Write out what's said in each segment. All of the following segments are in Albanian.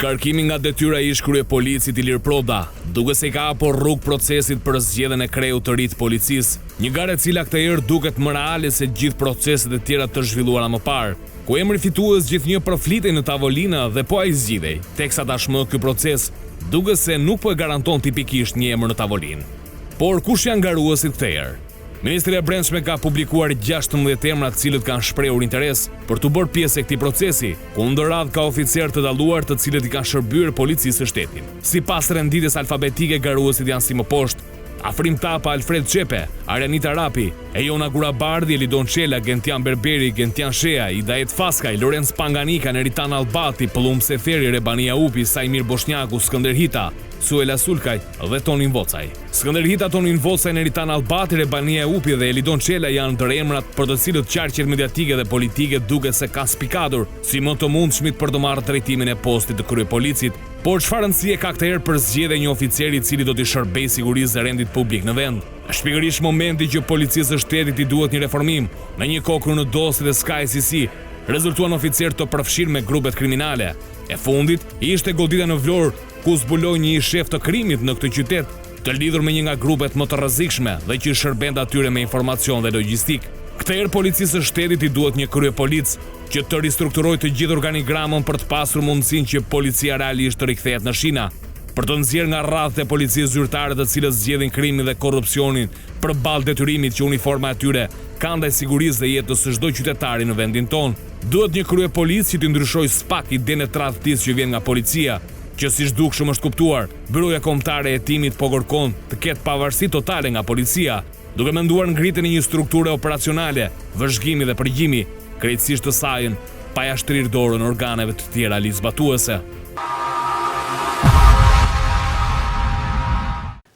Shkarkimi nga detyra ish kryepolicit Ilir Proda, duke se ka hapur rrugë procesit për zgjedhjen e kreut të ri të policisë, një garë e cila këtë herë duket më reale se gjithë proceset e tjera të zhvilluara më parë, ku emri fitues gjithnjë përflitej në tavolinë dhe po ai zgjidhej, teksa tashmë ky proces duket se nuk po e garanton tipikisht një emër në tavolinë. Por kush janë garuesit këtë herë? Ministria e Brendshme ka publikuar 16 emra të cilët kanë shprehur interes për të bërë pjesë e këtij procesi, ku ndër radhë ka oficer të dalluar të cilët i kanë shërbyer policisë së shtetit. Sipas renditjes alfabetike, garuesit janë si më poshtë: Afrim Tapa, Alfred Çepe, Arianita Rapi, Ejona Gurabardhi, Elidon Çela, Gentian Berberi, Gentian Shea, Idaet Faskaj, Lorenz Panganika, Neritan Albati, Pëllum Seferi, Rebania Upi, Sajmir Boshnjaku, Skënder Hita, Suela Sulkaj dhe Tonin Vocaj. Skënder Hita, Tonin Vocaj, Neritan Albati, Rebania Upi dhe Elidon Çela janë ndër emrat për të cilët qarqet mediatike dhe politike duket se kanë spikatur si më të mundshmit për të marrë drejtimin e postit të kryepolicit. Por çfarë rëndësie ka këtë herë për zgjedhje një oficeri i cili do të shërbejë sigurisë dhe rendit publik në vend? Është pikërisht momenti që policisë së shtetit i duhet një reformim. Në një kohë kur në Dosi dhe Sky CC rezultuan oficer të përfshirë me grupet kriminale. E fundit ishte godita në Vlorë, ku zbuloi një shef të krimit në këtë qytet, të lidhur me një nga grupet më të rrezikshme dhe që shërben atyre me informacion dhe logjistik. Këtë herë policisë së shtetit i duhet një kryepolic që të ristrukturojë të gjithë organigramën për të pasur mundësinë që policia realisht të rikthehet në shina, për të nxjerrë nga radhët e policisë zyrtare të cilët zgjedhin krimin dhe korrupsionin përballë detyrimit që uniforma e tyre ka ndaj sigurisë dhe jetës së çdo qytetari në vendin tonë. Duhet një kryepolic që të ndryshojë spak idenë e tradhtisë që vjen nga policia, që siç dukshëm është kuptuar, Byroja Kombëtare e Hetimit po kërkon të ketë pavarësi totale nga policia, duke menduar ngritjen e një strukture operacionale, vëzhgimi dhe përgjimi, krejtësisht të sajën, pa ja shtrirë dorën organeve të tjera ligjzbatuese.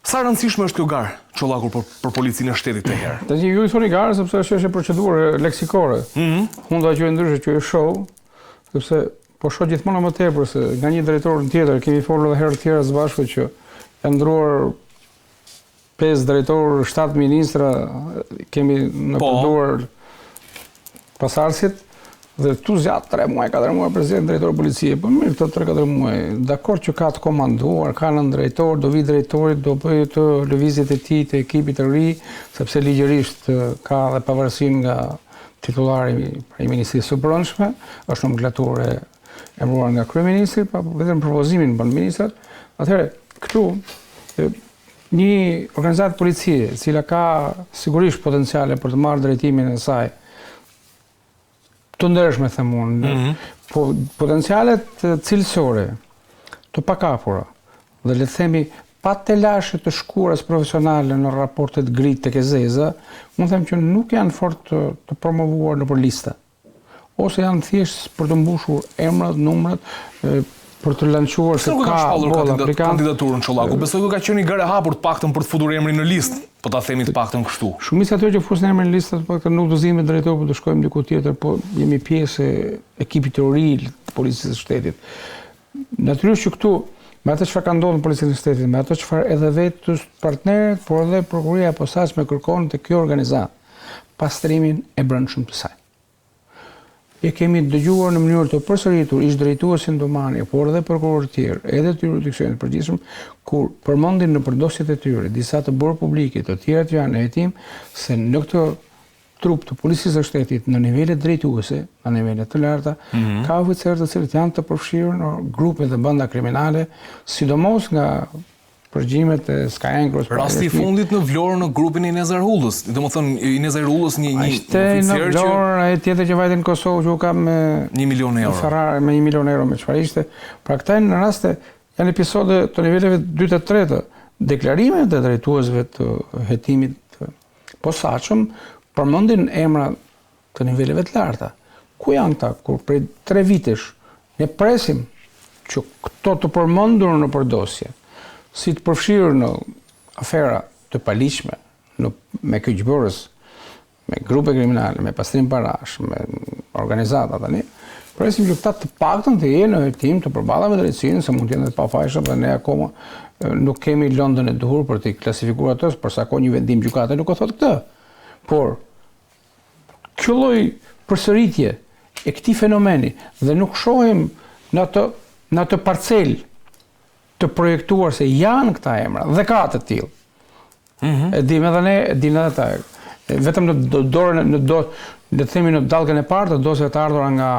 Sa rëndësishme është kjo garë, Çollaku, për policinë e shtetit të herë? Të ju i thoni garë, sepse është një procedurë leksikore. Unë do që ndryshe që e shoh, sepse po shoh gjithmonë më tepër se nga një drejtor në tjetër, kemi folur edhe herë të tjera së bashku që janë ndruar 5 drejtorë, 7 ministra, kemi në përduar pasardhësit, dhe tu zgjat 3 muaj, 4 muaj president drejtor policie, po mirë këto 3-4 muaj, dakord që ka të komanduar, ka në drejtor, do vi drejtori, do bëjë të lëvizjet e tij të ekipit të ri, sepse ligjërisht ka dhe pavarësim nga titullari i Ministrisë së Brendshme, është nomenklaturë emëruar nga kryeministri, pa vetëm propozimin bën ministrat. Atëherë, këtu një organizatë policie, e cila ka sigurisht potenciale për të marrë drejtimin e saj, të ndershme, them unë, po potencialet cilësore, të pakapura, dhe le të themi pa telashe të shkuras profesionale në raportet gritë tek e zeza, unë them që nuk janë fort të promovuar nëpër lista, ose janë thjesht për të mbushur emrat, numrat, për të lançuar se ka kandidaturën Çollaku. Besoj që ka qenë një garë e hapur të paktën për të futur emrin në listë, po ta themi të paktën kështu. Shumica ato që fusin emrin në listë, të paktën nuk do zihen me drejtor, por do shkojmë diku tjetër, po jemi pjesë e ekipit të ri të policisë së shtetit. Natyrisht që këtu, me atë çfarë ka ndodhur në policinë e shtetit, me atë çfarë edhe vetë partnerët, por edhe prokuroria e posaçme kërkon te kjo organizatë, pastrimin e brendshëm të saj. E kemi dëgjuar në mënyrë të përsëritur ish drejtuesin Domani, por edhe prokurorë tjerë, edhe të jurisdiksionit përgjithshëm, kur përmendin në përdosjet e tyre disa të bërë publike, të tjera të janë hetim, se në këtë trup të policisë së shtetit në nivele drejtuese, në nivele të larta, ka oficerë të cilët janë të përfshirë në grupe dhe banda kriminale, sidomos nga përgjimet e Sky Anglos. Rasti i fundit në Vlorë në grupin e Inez Arhullës. Domethënë Inez Arhullës një oficer që ai tjetër që vajte në Kosovë që u ka me 1 milion euro. Ferrari me 1 milion euro me çfarë ishte. Pra këta në raste janë episode të niveleve 2 e 3, deklarimet e drejtuesve të hetimit të posaçëm përmendin emra të niveleve të larta. Ku janë ta kur prej 3 vitesh ne presim që këto të përmendur në përdosje, si të përfshirë në afera të paligjshme, me kyçbërës, me grupe kriminale, me pastrim parash, me organizata tani, presim që këta të paktën të jenë në hetim të përballë me drejtsinë, se mund të jenë të pafajshëm dhe ne akoma nuk kemi lëndën e duhur për të klasifikuar atë, përsa ka një vendim gjykate nuk o thotë këtë. Por kjo lloj përsëritje e këtij fenomeni dhe nuk shohim në atë në atë parcel të projektuar se janë këta emra dhe ka të tillë. E dim edhe ne, e din edhe ta. Vetëm në dorën le të themi në dallgën e parë të dosjeve të ardhura nga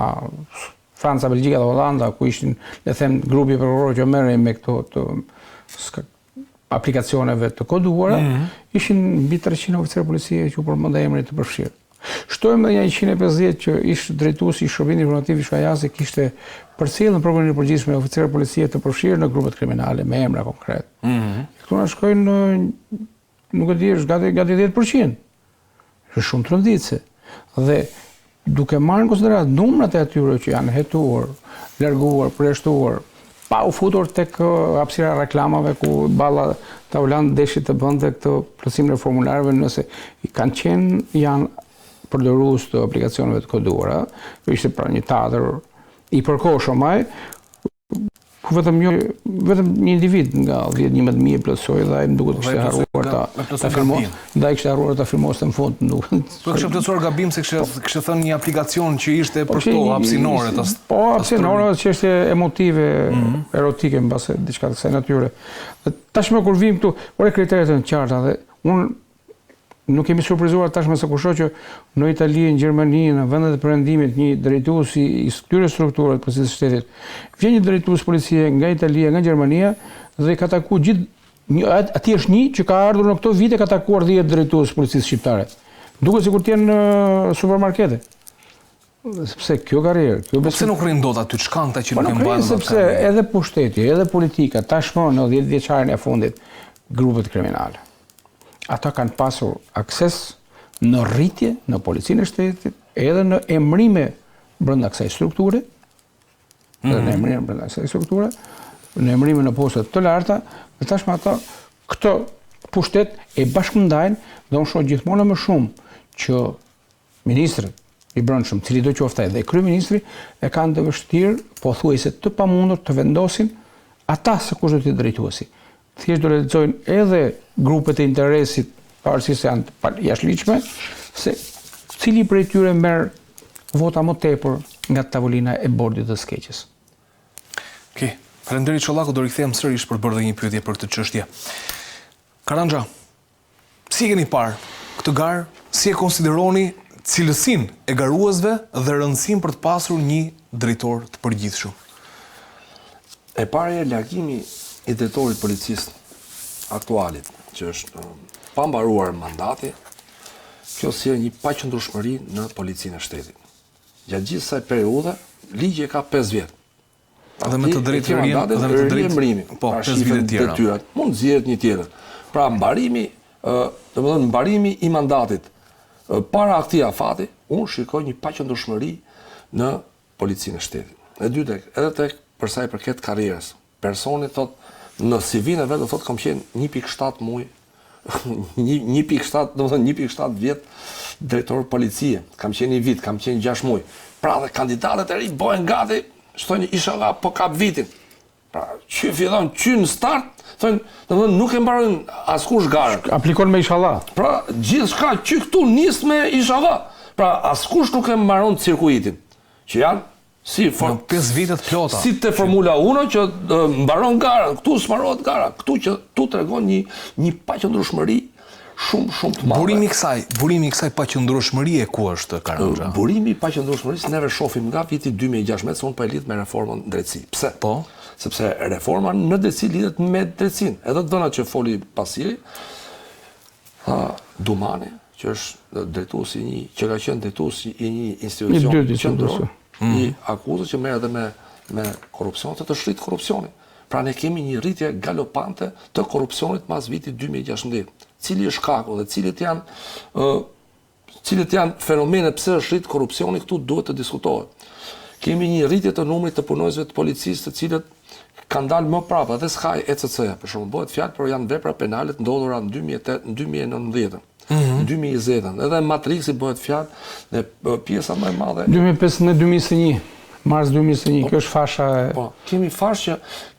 Franca, Belgjika dhe Holanda, ku ishin, le të them, grupi prokurorë që merrej me këto aplikacioneve të koduara, ishin mbi 300 oficerë policie që u përmendë emri të përfshirë. Shtojmë edhe 150 që ish drejtuesi i shërbimit informativ i Shkajasi kishte përcjellë në prokurorin e përgjithshëm e oficerë policie të përfshirë në grupet kriminale me emra konkret. Këtu na shkojnë nuk e di, është gati 10%. Është shumë të rënditse. Dhe duke marrë në konsiderat numrat e atyre që janë hetuar, larguar, përjashtuar, pa u futur tek hapësira e reklamave ku balla Taulan deshi të bënte këtë plotësimin e formularëve nëse i kanë qenë janë përdorues të aplikacioneve të koduara, ishte pra një teatr i përkohshëm ai, ku vetëm një individ nga 10-11.000 plotësoi dhe ai më duket kishte harruar ta filmoj. Ndaj kishte harruar ta filmoste në fund, më duket. Po kishte plotësuar gabim se kishte thënë një aplikacion që ishte për këto hapësinore. Po, hapësinore, çështje emotive, erotike mbase diçka të kësaj natyre. Tashmë kur vim këtu, ore kriteret janë të qarta dhe unë nuk kemi surprizuar tashmë se kur shoh që në Itali, në Gjermani, në vendet e perëndimit një drejtues i këtyre strukturave të policisë së shtetit, vjen një drejtues policie nga Italia, nga Gjermania dhe ka takuar aty është një që ka ardhur në këto vite ka takuar 10 drejtues policisë shqiptare. Duket sikur të jenë në supermarkete. Sepse kjo karrierë, pse nuk rrin dot aty çka ata që nuk e mbajnë. Sepse edhe pushteti, edhe politika tashmë në 10 vjeçarin e fundit grupet kriminale. Ata kanë pasur akses në rritje në policinë e shtetit, edhe në emrime brenda kësaj strukture, në emrime në postet të larta, dhe tashmë ata këtë pushtet e bashkëndajnë dhe unë shoh gjithmonë më shumë që ministri i brendshëm, cili do qoftë ai dhe kryeministri e kanë të vështirë, pothuajse të pamundur të vendosin ata se kush do të jetë drejtuesi. Thjesht do lexojnë edhe grupet e interesit, pavarësisht se janë të jashtëligjshme, se cili prej tyre merr vota më tepër nga tavolina e bordit të skeqjes. Okej, faleminderit Çollaku, do rikthehem sërish për bërë dhe një pyetje për këtë çështje. Karanja, si e keni parë këtë garë, si e konsideroni cilësinë e garuesve dhe rëndësinë për të pasur një drejtor të përgjithshëm? E parë largimi i drejtorit policisë aktualit, që është pa mbaruar mandati, kjo sjell një paqëndrueshmëri në policinë e shtetit. Gjatë gjithë kësaj periudhe, ligji ka 5 vjet. Edhe me të drejtë emërimi, po, 5 vjet të tjera. Mund zgjedhet një tjetër. Pra mbarimi i mandatit para këtij afati, unë shikoj një paqëndrueshmëri në policinë e shtetit. E dytë, edhe tek për sa i përket karrierës. Personi thot në CV-n e vet do thot kam qenë 1.7 muaj, 1.7 vjet drejtor policie, kam qenë një vit, kam qenë 6 muaj. Pra dhe kandidatët e ri bëhen gati, thonë inshallah po kap vitin. Pra që fillon në start, thonë, domethënë nuk e mbarojnë askush garën. Aplikon me inshallah. Pra gjithçka që këtu nis me inshallah. Pra askush nuk e mbaron cirkuitin. Që janë si 5 vitet plota. Si te Formula 1 që mbaron gara, këtu s'mbarohet gara. Këtu që tu tregon një paqëndrueshmëri shumë të madhe. Burimi i kësaj paqëndrueshmërie ku është, Karanja? Burimi i paqëndrueshmërisë neve shohim nga viti 2016, se unë po e lidh me reformën drejtësi. Pse? Po. Sepse reforma në drejtësi lidhet me drejtësinë. Edhe të dhënat që foli pasiri, Dumani, që është drejtuesi që ka qenë drejtuesi i një institucion qendror, i akuzës që merr edhe me korrupsion, të shrit korrupsionin. Pra ne kemi një rritje galopante të korrupsionit mas vitit 2016. Cili është shkaku dhe cilit janë fenomene pse është rrit korrupsioni, këtu duhet të diskutohet. Kemi një rritje të numrit të punonjësve të policisë, të cilët kanë dalë më prapë, edhe s'ka ECC-ja, për shembull, bëhet fjalë por janë vepra penale të ndodhura në 2019. Në 2020, edhe Matrixi bëhet fjalë dhe pjesa më e madhe 2015-2021, mars 2021, kjo është fasha e... Po, kemi fashë që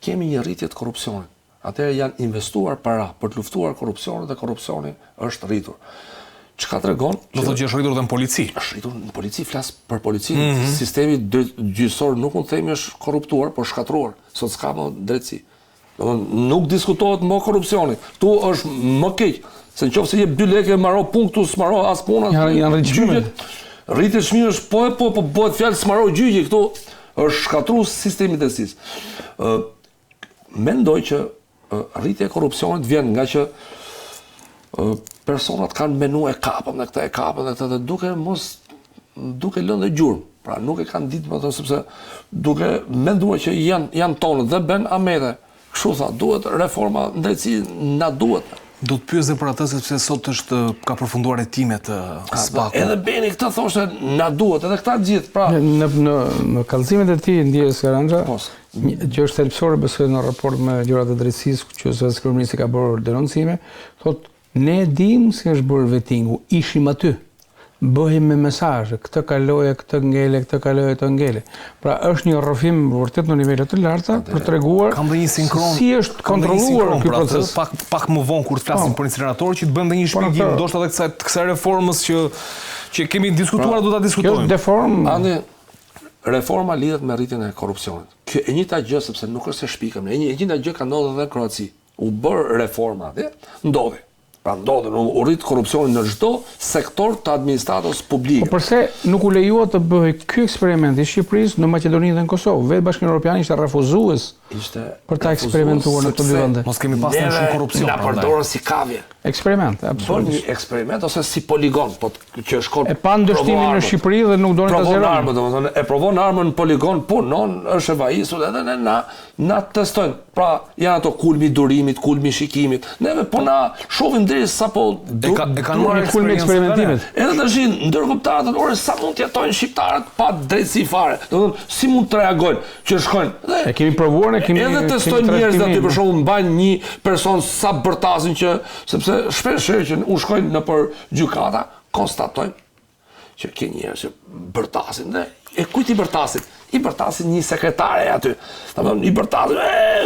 kemi një rritje të korrupsionit. Atëherë janë investuar para për të luftuar korrupsionin dhe korrupsioni është rritur. Çka tregon? Do thotë që është rritur dhe në polici. Është rritur në polici, flas për polici. Sistemi gjyqësor nuk mund të themi është korruptuar, por shkatruar. Sot s'ka më drejtësi. Domthonë nuk diskutohet më korrupsioni. Tu është më keq. Se nëse jep 2 lekë maro punë këtu s'maro as puna. Janë rritë çmimet. Rritet çmimesh po bëhet fjalë s'maro gjyqi këtu është shkatruar sistemi i drejtësisë. Mendoj që rritja e korrupsionit vjen nga që personat kanë menu e kapën dhe këta dhe duke lënë dhe gjurmë. Pra nuk e kanë ditë më të sepse duke menduar që janë tonë dhe Ben Amete. Kështu tha, duhet reforma në drejtësi, na duhet. Do të pyes dhe për atë sepse sot ka përfunduar hetimet SBAK. Edhe Beni këtë thoshte na duhet, edhe këta gjithë. Pra në kallëzimet e tij ndjes Karanja, që është thelbësore besoj në raport me gjërat e drejtësisë, që zëvendëskryeministri ka bërë denoncime, thotë ne dim se është bërë vettingu, ishim aty. Bëhim me mesazhe, këtë kaloje, këtë ngele, këtë kaloje, këtë ngele. Pra është një rrëfim vërtet në nivele të larta për treguar si është kontrolluar ky proces. Pak më vonë kur të flasim për incineratorë që të bëjmë dhe një shpjegim, ndoshta edhe kësaj reformës që kemi diskutuar do ta diskutojmë. Kjo deformë. Reforma lidhet me rritjen e korrupsionit. Kjo e njëjta gjë sepse nuk është se shpikëm, e njëjta gjë ka ndodhur edhe në Kroaci. U bër reforma atje, ndodhi. Pra ndodhen, u rrit korrupsionin në çdo sektor të administratës publike. Po përse nuk u lejua të bëhej ky eksperiment i Shqipërisë në Maqedoni dhe në Kosovë? Vetë Bashkimi Evropian ishte refuzues për ta eksperimentuar në këto 2 vende. Mos kemi pasur shumë korrupsion. Na përdorën si kavje. Eksperiment, absolutisht. Një eksperiment ose si poligon, po që shkon. E pa ndështimin në Shqipëri dhe nuk donin ta zgjerojnë. Domethënë e provon armën në poligon, punon, është e vajisur edhe na testojnë. Pra janë ato kulmi i durimit, kulmi i shikimit. Neve po na shohim deri sapo e kanë marrë kulmi i eksperimentimit. Edhe tash ndërkombëtarët, ore sa mund të jetojnë shqiptarët pa drejtësi fare. Domethënë si mund të reagojnë që shkojnë. E kemi provuar, edhe testojnë njerëz aty për shembull mbajnë një person sa bërtasin që sepse shpesh që u shkojnë nëpër gjykata, konstatojnë që ke njerëz që bërtasin dhe e kujt i bërtasin? I bërtasin një sekretare aty. Domethënë i bërtasin,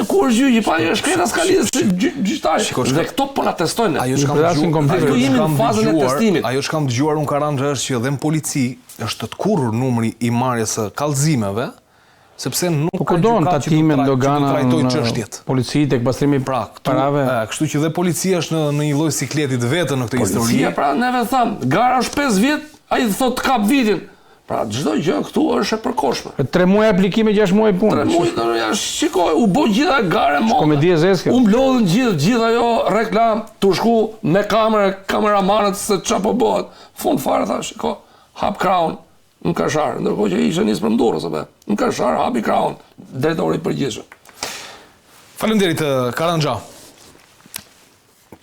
ku është gjyqi? Pa është shkreta ska lidhje gjyqtari. Dhe këto po na testojnë. Ajo që kam dëgjuar unë Karanja është që edhe në polici është të kurrur numri i marrjes së kallëzimeve, sepse nuk ka gjykat që trajtojnë çështjet. Policia tek pastrimi parave. Kështu që dhe policia është në një lloj sikleti të vetën në këtë histori. Policia pra neve tham, gara është 5 vjet, ai thotë kap vitin. Pra çdo gjë këtu është e përkohshme. 3 muaj aplikime, 6 muaj punë. 3 muaj ja shikoj, u bë gjitha gare më. Komedi e zezke. U mblodhen gjithë ajo reklam, tu shku me kameramanët se çfarë po bëhet. Fund fare thash, shikoj, hap Crown në Kashar, ndërkohë që ishte nisë për Durrës apo. Në Kashar hapi Crown, drejtori i përgjithshëm. Faleminderit Karanja.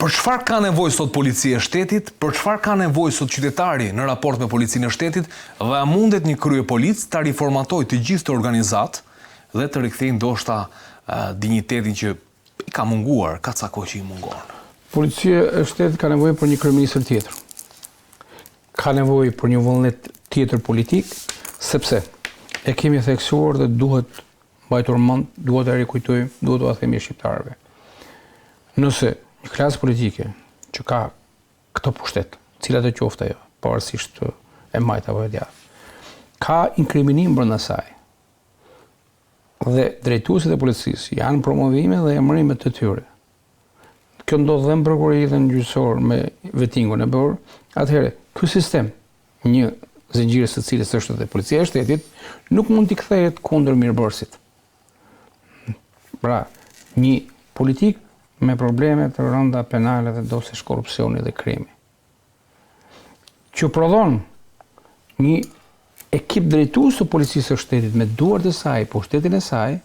Për çfarë ka nevojë sot policia e shtetit, për çfarë ka nevojë sot qytetari në raport me policinë e shtetit dhe a mundet një kryepolic ta riformatojë të gjithë të organizat dhe të rikthejë ndoshta dinjitetin që i ka munguar, ka ca kohë që i mungon. Policia e shtetit ka nevojë për një kryeministër tjetër. Ka nevojë për një vullnet tjetër politik, sepse e kemi theksuar dhe duhet mbajtur mend, duhet ta rikujtojmë, duhet t'ua themi shqiptarëve. Nëse një klasë politike që ka këto pushtet, cilat e qoftë ajo, pavarësisht e majt apo e djathtë, ka inkriminim brenda saj. Dhe drejtuesit e policisë janë promovime dhe emërime të tyre. Kjo ndodh dhe në prokurori dhe në gjyqësor me vettingun e bërë. Atëherë, ky sistem, një zinxhir së cilës është edhe policia e shtetit, nuk mund t'i kthehet kundër mirëbërësit. Pra, një politik me probleme të rënda penale dhe dosjesh korrupsioni dhe krimi, që prodhon një ekip drejtues të policisë së shtetit me duart e saj, pushtetin e saj,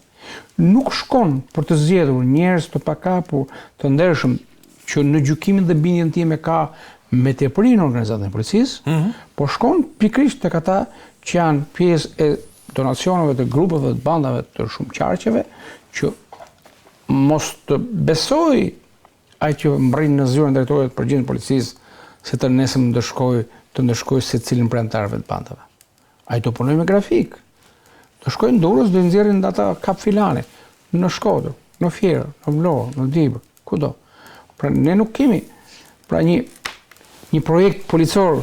nuk shkon për të zgjedhur njerëz të pakapur, të ndershëm që në gjykimin dhe bindjen time ka me tepërinë organizatën e policisë, por shkon pikërisht tek ata që janë pjesë e donacioneve të grupeve të bandave të shumë qarqeve, që mos të besoj ai që mbrin në zyrën drejtorit të përgjithshëm të policisë se të nesëm të ndëshkoj secilin prej anëtarëve të bandave. Ai do punoj me grafik. Do shkojnë në Durrës, do nxjerrin ata kap filane në Shkodër, në Fierë, në Vlorë, në Dibër, kudo. Pra ne nuk kemi pra një një projekt policor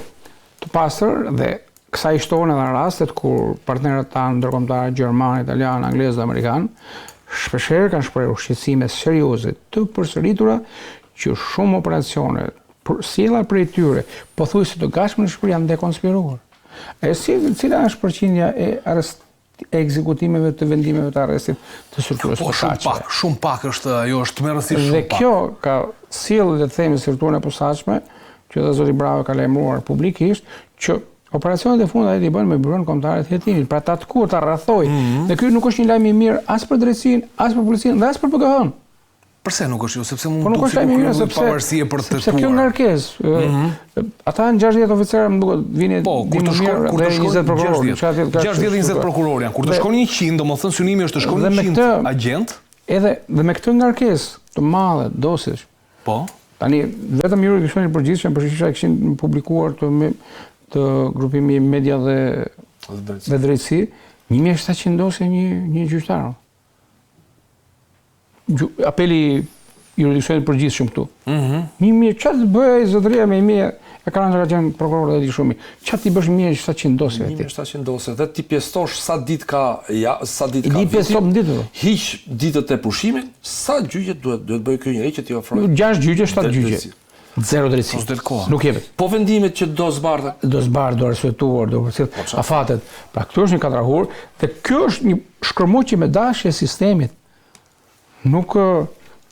të pastër dhe kësaj shtohen edhe rastet kur partnerët tanë ndërkombëtar gjerman, italian, anglez dhe amerikan shpeshherë kanë shprehur shqetësime serioze të përsëritura që shumë operacione sjella prej tyre pothuajse të gatshme në Shqipëri janë dekonspiruar. Cila është përqindja e ekzekutimeve të vendimeve të arrestit të strukturës posaçme? Shumë pak është ajo, është më rëndësishme shumë pak. Dhe kjo ka sjellë le të themi strukturën e posaçme, që dhe zoti Bravo ka lajmëruar publikisht, që operacionet e fundit i bën me byron kombëtare të hetimit, pra ta tkuar, ta rrethoj. Dhe ky nuk është një lajm i mirë as për drejtsinë, as për policinë, dhe as për PKH-n. Përse nuk është jo? Sepse mund nuk është lajm i mirë pavarësie për të sepse kjo ngarkesë. Ata janë 60 oficerë, më duket, vini kur të shkon 20 prokurorë. 60-20 prokurorë janë. Kur të shkon 100, domethënë synimi është të shkon 100 agent. Edhe dhe me këtë ngarkesë të madhe dosjesh. Po. Tani vetëm juri kishte një përgjithësi për shkak se kishin publikuar të grupimi media dhe drejtësi 1700 dosje një gjyqtar. Apeli jurisdiksionit përgjithshëm këtu. Çfarë bëj zotëria me 1000 e kanë ka qenë prokurorë dhe di shumë. Çfarë ti bësh 1700 dosje aty? 1700 dosje dhe ti pjestosh sa ditë ka Di pjeston ditë. Hiq ditët e pushimit, sa gjyqe duhet bëj ky njeri që t'i ofrojë? 6 gjyqe, 7 gjyqe. Zero drejtësi. Nuk jepet. Po vendimet që do zbardhen? Do zbardh, do arsyetuar, do përcjell afatet. Pra këtu është një katrahur dhe kjo është një shkërmoqje me dashje e sistemit. Nuk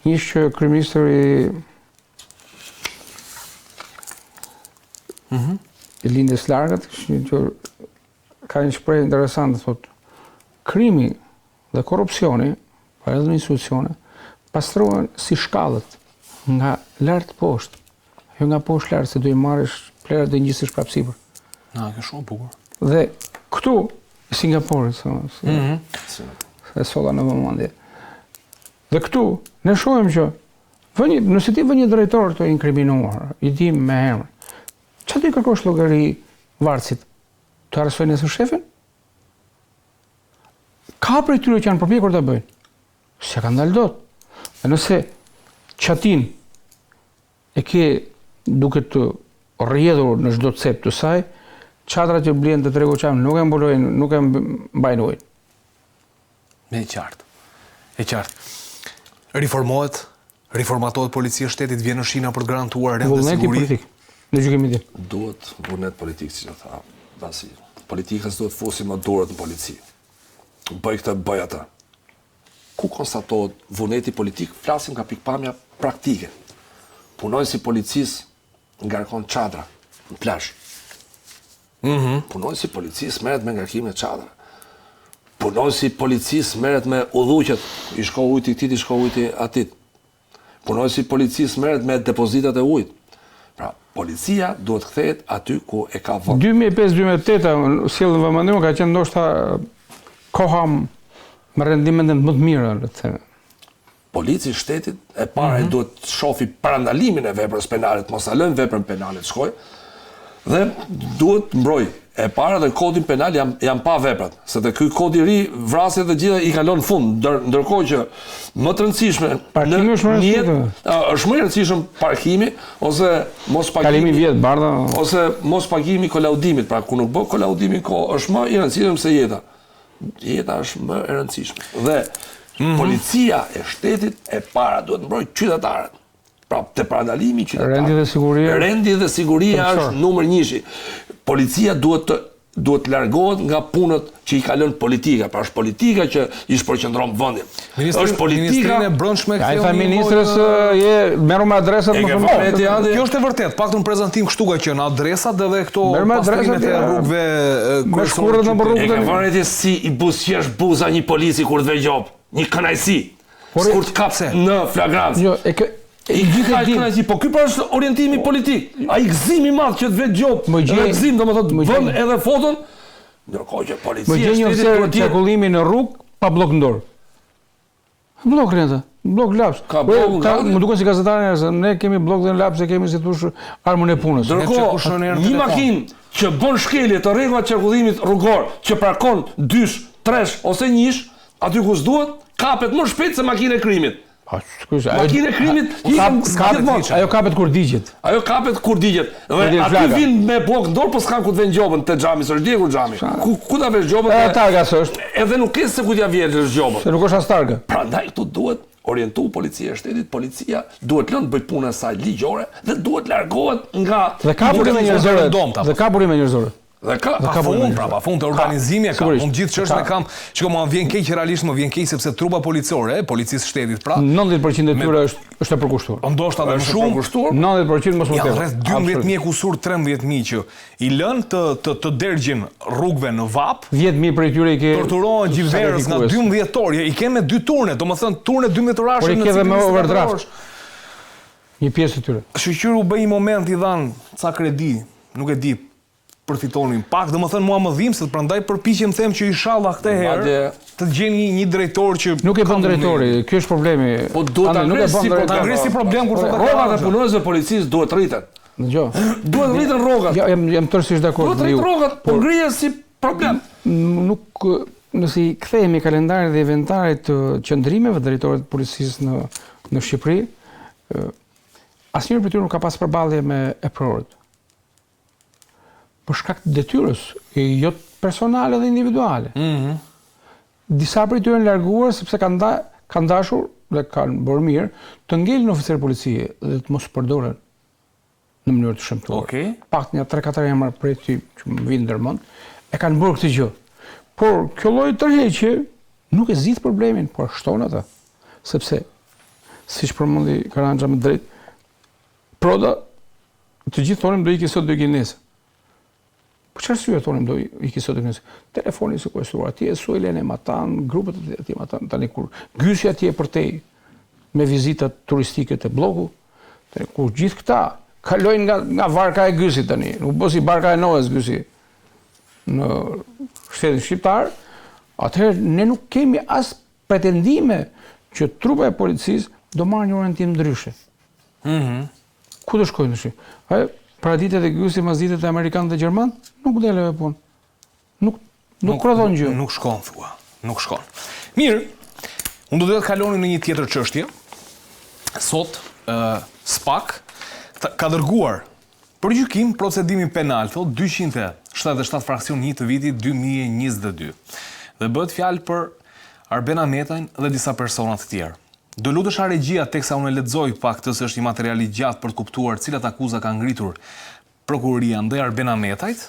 ishte kryeministri i lindjes largët, që ka një shprehje interesante, thotë, krimi dhe korrupsioni, pa edhe në institucione, pastrohen si shkallët nga lart poshtë, jo nga poshtë lart, se do i marrësh plerat dhe ngjisësh prapë sipër. Kjo shumë bukur. Dhe këtu Singapore, e solla në vëmendje. Dhe këtu ne shohim që nëse ti vë një drejtor të inkriminuar, i dim me emër, çfarë ti kërkosh llogari varësit? Të arrestojnë nesër shefin? Ka prej tyre që janë përpjekur ta bëjnë. Se ka ndalë dot. Dhe nëse çatin e ke duke të rrjedhur në çdo cep të saj, çadrat që blen të tregu çam nuk e mbulojnë, nuk e mbajnë ujin. E qartë. Reformatohet policia e shtetit, vjen në shina për të garantuar rend dhe siguri. Politik, në gjykimin tim. Duhet vullnet politik, si që tha, Vasi. Politikës duhet fosi më dorët në polici. Bëj këtë, bëj atë. Ku konstatohet vullneti politik, flasim nga pikpamja praktike. Punojnë si policis ngarkon çadra në plazh. Punojnë si policis merret me ngarkimin e çadra. Punojnë si policis merret me udhuqet, i shko ujti këtit, i shko ujti atit. Punojnë si policis merret me depozitat e ujit. Pra, policia duhet kthehet aty ku e ka vend. 2005-2008 sjellën në vëmendje ka qenë ndoshta koha me rendimente më të mira, le të themi. Polici i shtetit e para duhet të shofi parandalimin e veprës penale, mos ta lënë veprën penale të shkojë. Dhe duhet mbroj. E para dhe kodin penal jam pa veprat, se të ky kodi i ri vrasjet dhe gjitha i kalon në fund, ndërkohë që më të rëndësishme parkimi është më i rëndësishëm parkimi ose mos pagimi kalimi vjet bardha ose mos pagimi kolaudimit, pra ku nuk bë kolaudimin kohë është më i rëndësishëm se jeta. Jeta është më e rëndësishme. Dhe policia e shtetit e para duhet mbroj qytetarët. Pra, të parandalimi qytetarët. Rendi dhe siguria është numër 1. Policia duhet largohet nga punët që i kalon politika. Pra, është politika që i shpërqendron vendin. Është politika e brendshme ktheu. Ai ministrës merru me adresat më shumë. Kjo është e vërtetë. Paktën prezantim kështu ka qenë adresat edhe këto pastrimet e rrugëve kryesore në rrugë. E ke vënë si i buzëqesh buza një polici kur të vë gjop. Një kënaqësi. Kur të kapse në flagrancë. Jo, I gjithë kënaqësi, po ky pra është orientimi politik. Ai gëzimi i madh që të vetë gjop, gëzim domethënë vën edhe foton, ndërkohë që policia shtetit duhet çarkullimin në rrugë pa blok në dorë. Blok rreth, blok laps. Më duket si gazetarë se ne kemi blok dhe laps, kemi si thosh armën e punës. Ndërkohë një makinë që bën shkelje të rregullat të çarkullimit rrugor, që parkon 2, 3 ose 1, aty ku s'duhet, kapet më shpejt se makina e krimit. Makinë e krimit ajo kapet kur digjet. Ajo kapet kur digjet. Dhe aty vinë me blok ndor, po s'kan ku të vënë gjobën te xhami, s'është djegur xhami. Ku ta vesh gjobën? Targa s'është. Edhe nuk ke se ku t'ja vjedhësh gjobën. Se nuk është as targa. Prandaj këtu duhet orientu policia e shtetit, policia duhet lënë të bëj punën e saj ligjore dhe duhet largohet nga dhe ka burime njerëzore. Dhe ka burime njerëzore. Dhe ka fund të organizimi e ka, unë gjithë çështën e kam, që më vjen keq realisht, më vjen keq sepse trupa policore, policisë shtetit pra, 90% e tyre është e përkushtuar. Ndoshta edhe më shumë, 90% mos më tepër. Rreth 12.000 kusur, 13.000 që i lënë të dergjin rrugëve në vap. 10.000 prej tyre i ke torturohen gjithverës nga 12 orë, i ke me 2 turne, domethënë turne 12 orashë. Por i ke edhe me overdraft. Një pjesë e tyre. Shoqëru u bë një moment i dhan ca kredi, nuk e di, përfitonin pak, domethënë mua më dhimbse, prandaj përpiqem them që inshallah këtë herë të gjeni një drejtor që nuk e bën drejtori, ky është problemi. Po duhet ta ngresi problem kur thotë rrogat e punonjësve të policisë duhet rriten. Dgjoj. Duhet rriten rrogat. Jam tërësisht dakord me ju. Duhet rrogat, po ngrihen si problem. Nuk nëse i kthehemi kalendarit dhe inventarit të qëndrimeve të drejtorit të policisë në Shqipëri, asnjëri prej tyre nuk ka pas përballje me EPROR-t. Për shkak të detyrës, jo personale dhe individuale. Disa prej tyre janë larguar sepse kanë dashur dhe kanë bërë mirë të ngelin oficer policie dhe të mos përdoren në mënyrë të shëmtuar. Pak një 3-4 emra prej ty që më vinë ndërmend, e kanë bërë këtë gjë. Por kjo lloj tërheqje nuk e zgjidh problemin, por shton atë. Sepse siç përmendi Karanja me drejt, Proda të gjithë thonim do ikë sot, do ikë nesër. Për çfarë arsye thonim do ikë sot, do ikë nesër? Telefoni sekuestruar, atje suelen e matan, grupet e atje matan tani kur gysi atje për te me vizitat turistike të bloku, kur gjithë këta kalojnë nga varka e gysit tani, nuk bësi barka e Noës gysi në shtetin shqiptar, atëherë ne nuk kemi as pretendime që trupa e policisë do marrë një orientim ndryshe. Ku do shkojnë tash? Paraditet e gysi mas ditët e Amerikanë dhe Gjerman, nuk deleve punë. Nuk prodhon gjë. Nuk shkon, thua. Nuk shkon. Mirë, unë do të kaloni në një tjetër çështje. Sot, SPAK ka dërguar për gjykim procedimin penal, thot 277 fraksion 1 të vitit 2022. Dhe bëhet fjalë për Arben Ahmetajn dhe disa persona të tjerë. Do lutesha regjia teksa unë lexoj pak këtë se është një material i gjatë për të kuptuar cilat akuza ka ngritur prokuroria ndaj Arben Ahmetajt,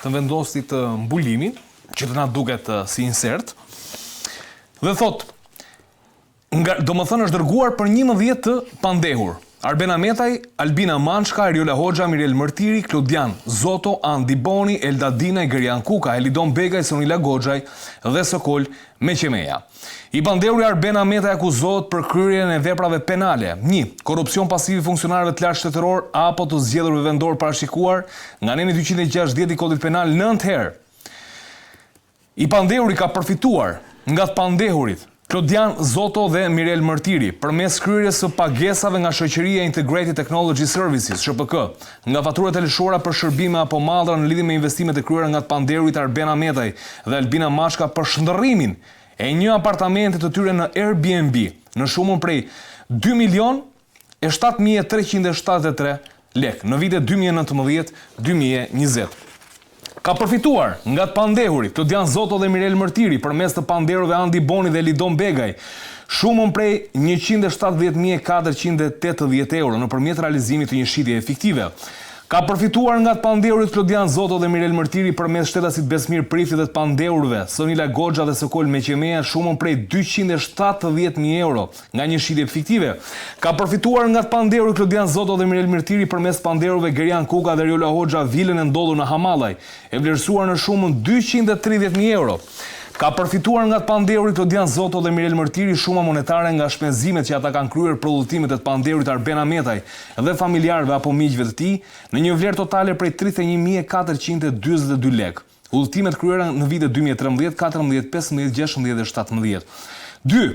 të vendosit mbulimin, që të na duket si insert. Dhe thot, domethënë është dërguar për 11 të pandehur. Arben Ahmetaj, Albina Mançka, Eriola Hoxha, Mirel Mërtiri, Klodian Zoto, Andi Boni, Elda Dinaj, Gerian Kuka, Elidon Begaj, Sonila Goxhaj dhe Sokol Meqemeja. I pandehuri Arben Ahmetaj akuzohet për kryerjen e veprave penale. 1. Korrupsion pasiv i funksionarëve të lartë shtetëror apo të zgjedhurve vendor parashikuar nga neni 260 i Kodit Penal 9 herë. I pandehuri ka përfituar nga të pandehurit Klodian Zoto dhe Mirel Mërtiri përmes kryerjes së pagesave nga shoqëria Integrated Technology Services, SHPK, nga faturat e lëshuara për shërbime apo mallra në lidhje me investimet e kryera nga të pandehurit Arben Ahmetaj dhe Albina Mançka për shndërrimin e një apartamente të tyre në Airbnb në shumën prej 2.007.373 lek në vitet 2019-2020. Ka përfituar nga të pandehurit Klodian Zoto dhe Mirel Mërtiri përmes të pandehurve Andi Boni dhe Lidon Begaj shumën prej 170.480 euro nëpërmjet realizimit të një shitjeje fiktive. Ka përfituar nga të pandehurit Klodian Zoto dhe Mirel Mërtiri përmes shtetasit Besmir Prifti dhe të pandehurve Sonila Goxha dhe Sokol Meqemeja shumën prej 270.000 euro nga një shitje fiktive. Ka përfituar nga të pandehurit Klodian Zoto dhe Mirel Mërtiri përmes pandehurve Gerian Kuka dhe Eriola Hoxha vilën e ndodhur në Hamallaj, e vlerësuar në shumën 230.000 euro. Ka përfituar nga të pandehurit Klodian Zoto dhe Mirel Mërtiri shuma monetare nga shpenzimet që ata kanë kryer për udhëtimet e të pandehurit Arben Ahmetaj dhe familjarëve apo miqve të tij në një vlerë totale prej 31.442 lek. Udhëtimet kryera në vitet 2013, 14, 15, 16 dhe 17. 2.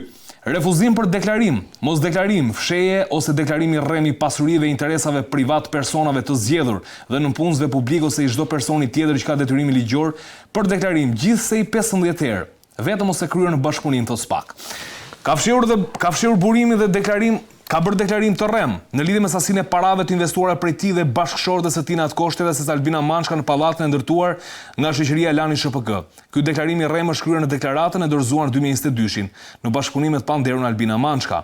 Refuzim për deklarim, mos deklarim, fsheje ose deklarimi rrem i pasurive e interesave privat personave të zgjedhur dhe në punësve publik ose i çdo personi tjetër që ka detyrim ligjor për deklarim gjithsej 15 herë, vetëm ose kryer në bashkëpunim të SPAK. Ka fshehur burimin dhe ka bërë deklarim të rrem në lidhje me sasinë e parave të investuara prej tij dhe bashkëshortes së tij në atë Koshte dhe se Albina Mançka në pallatin e ndërtuar nga shoqëria Elani SHPK. Ky deklarim i rrem është shkruar në deklaratën e dorëzuar në 2022-shin në bashkëpunim me të panderun Albina Mançka.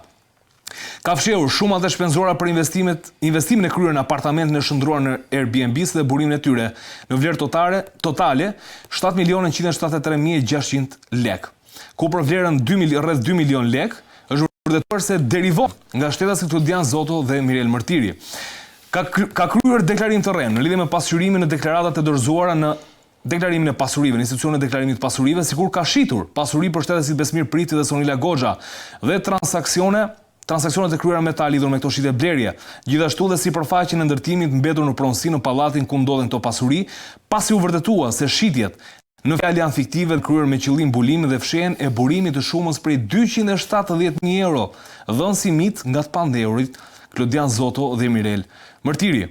Ka fshehur shumat e shpenzora për investimin e kryer në apartamente në shndruar në Airbnb dhe burimin e tyre në vlerë totale 7.173.600 lek, ku për vlerën rreth 2 milion lek është vërtetuar se derivon nga shtetasit Klodian Zoto dhe Mirel Mërtiri. Ka kryer deklarim të rrem në lidhje me pasurimin në deklaratat e dorëzuara në deklarimin e pasurive, në institucionin e deklarimit të pasurive, sikur ka shitur pasuri për shtetasit Besmir Priti dhe Sonila Goxha dhe transaksionet e kryera me ta lidhur me këto shitje blerje, gjithashtu dhe sipërfaqen e ndërtimit mbetur në pronësi në pallatin ku ndodhen këto pasuri, pasi u vërtetua se shitjet në fjalë janë fiktive dhe kryer me qëllim bulimi dhe fshehjen e burimit të shumës prej 270.000 euro, dhënë si mit nga të pandehurit Klodian Zoto dhe Mirel Mërtiri.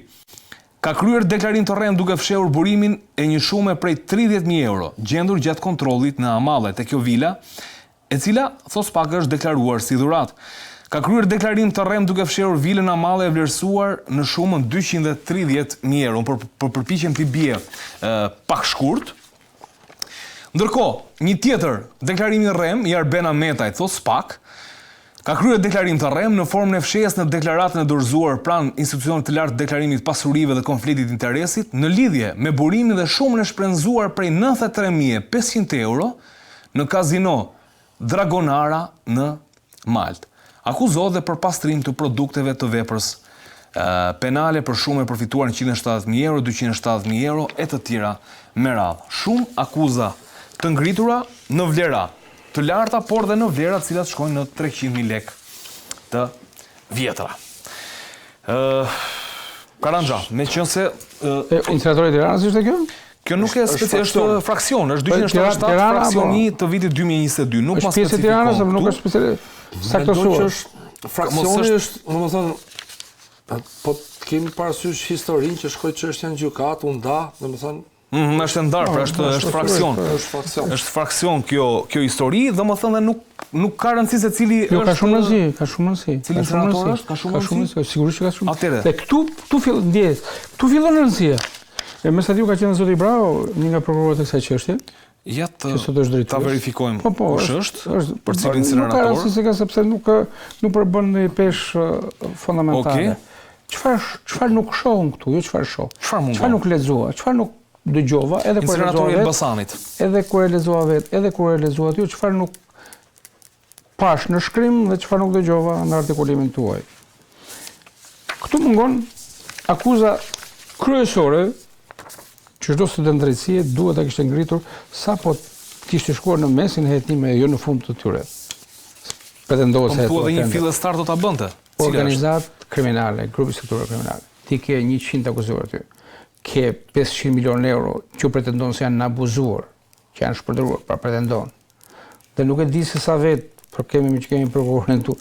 Ka kryer deklarim të rrem duke fshehur burimin e një shume prej 30.000 euro, gjendur gjatë kontrollit në Amalle te kjo vila, e cila thos pak është deklaruar si dhuratë. Ka kryer deklarim të rrem duke fshehur vilën Amalle e vlerësuar në shumën 230.000 euro, për përpiqem t'i bie pak shkurt. Ndërkohë, një tjetër deklarim i rrem i Arbena Metaj thos pak, ka kryer deklarim të rrem në formën e fshehjes në deklaratën e dorëzuar pranë institucionit të lartë të deklarimit pasurive dhe konfliktit interesit në lidhje me burimin dhe shumën e shpenzuar prej 93.500 euro në kazino Dragonara në Maltë. Akuzohet dhe për pastrim të produkteve të veprës penale për shumë e përfituar në 170.000 euro, 270.000 euro e të tjera me radhë. Shumë akuza të ngritura në vlera të larta, por dhe në vlera të cilat shkojnë në 300.000 lek të vjetra. Karanja, me qënë se... Iniciatori Tiranës ishte kjo? Kjo nuk është fraksion, është 277 fraksioni të vitit 2022. Nuk ma specifikon. Është pjesë e Tiranës, nuk është specifikon. Saktësuar. Fraksioni është, domethënë, po kemi parasysh historinë që shkoi çështja në gjykatë, u nda, domethënë është ndarë, pra është fraksion. Është fraksion kjo histori, domethënë dhe nuk ka rëndësi se cili është. Jo, ka shumë rëndësi. Cili senator është? Ka shumë rëndësi. Sigurisht që ka shumë. Dhe këtu fillon rëndësia. E me sa diu ka qenë zoti Brau, një nga prokurorët e kësaj çështje. Ja ta verifikojmë kush është, për cilin senator. Nuk ka rëndësi se ka sepse nuk përbën një peshë fundamentale. Çfarë nuk shohun këtu, jo çfarë shoh. Çfarë nuk lexova, çfarë nuk dëgjova, edhe kur e lexova vetë. Edhe kur e lexova vetë, edhe kur e lexova aty, çfarë nuk pash në shkrim dhe çfarë nuk dëgjova në artikulimin tuaj. Këtu mungon akuza kryesore që çdo student drejtësie duhet ta kishte ngritur sapo kishte shkuar në mesin e hetimeve, jo në fund të tyre. Pretendohet se po edhe një fillestar do ta bënte. Organizatë kriminale, grupi strukturë kriminale. Ti ke 100 akuzuar aty. Ke 500 milion euro që pretendon se janë abuzuar, që janë shpërndarur, pra pretendon. Dhe nuk e di se sa vetë, për kemi prokurorin këtu,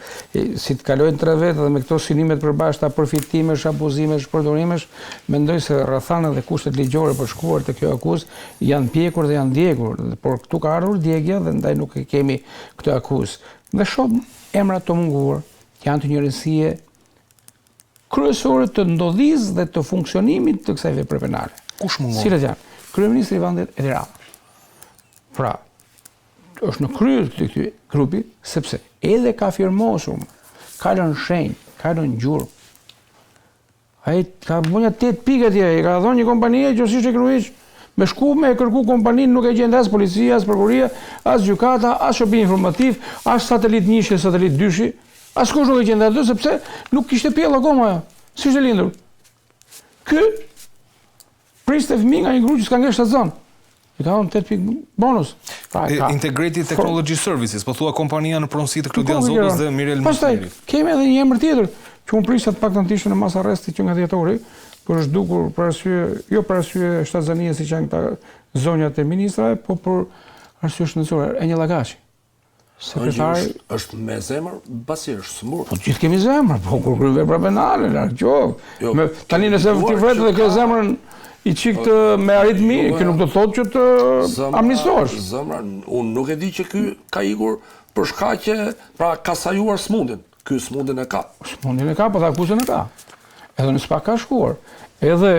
si të kalojnë 3 vetë dhe me këto synimet përbashkëta përfitimesh, abuzimesh, shpërdorimesh, mendoj se rrethanat dhe kushtet ligjore për shkuar të kjo akuzë janë pjekur dhe janë djegur, por këtu ka ardhur djegja dhe ndaj nuk e kemi këtë akuzë. Dhe shoh emra të munguar, që janë të një rëndësie kryesore të ndodhisë dhe të funksionimit të kësaj vepre penale. Kush mungon? Cilat janë? Kryeministri i vendit Edi Rama. Pra, është në krye të këtij grupi, sepse edhe ka firmosur, ka lënë shenjë, ka lënë gjurmë. Ai ka bënë 8 pikë atje, i ka dhënë një kompani që ishte kryej, me shku me kërku kompaninë, nuk e gjende as policia, as prokuroria, as gjykata, as shërbim informativ, as satelit 1, satelit 2, as kush nuk e gjende atë, sepse nuk kishte pjellë akoma ajo. Si ishte lindur. Ky priste fëmijë nga një grup që s'ka ngeshtë atë zonë. I ka dhënë 8 pikë bonus. Integrated Technology Services, po thua kompania në pronësi të Klodian Zotos dhe Mirel Mërtiri. Pastaj kemi edhe një emër tjetër, që unë prisja të paktën të ishte në mas arresti që nga dhjetori, por është dukur për arsye, jo për arsye shtatzanie si që janë këta zonjat e ministrave, po për arsye shëndetësore, Enjel Agashi. Sekretari është me zemër, pasi është smur. Po gjithë kemi zemër, po kur kryen vepra penale, larg qoftë. Tani nëse ti vret dhe ke zemrën i çikt me aritmi, që nuk do të thotë që të amnistohesh. Zemra, unë nuk e di që ky ka ikur për shkaqe, pra ka sajuar smundin. Ky smundin e ka. Smundin e ka, po dhe akuzën e ka. Edhe në SPAK ka shkuar. Edhe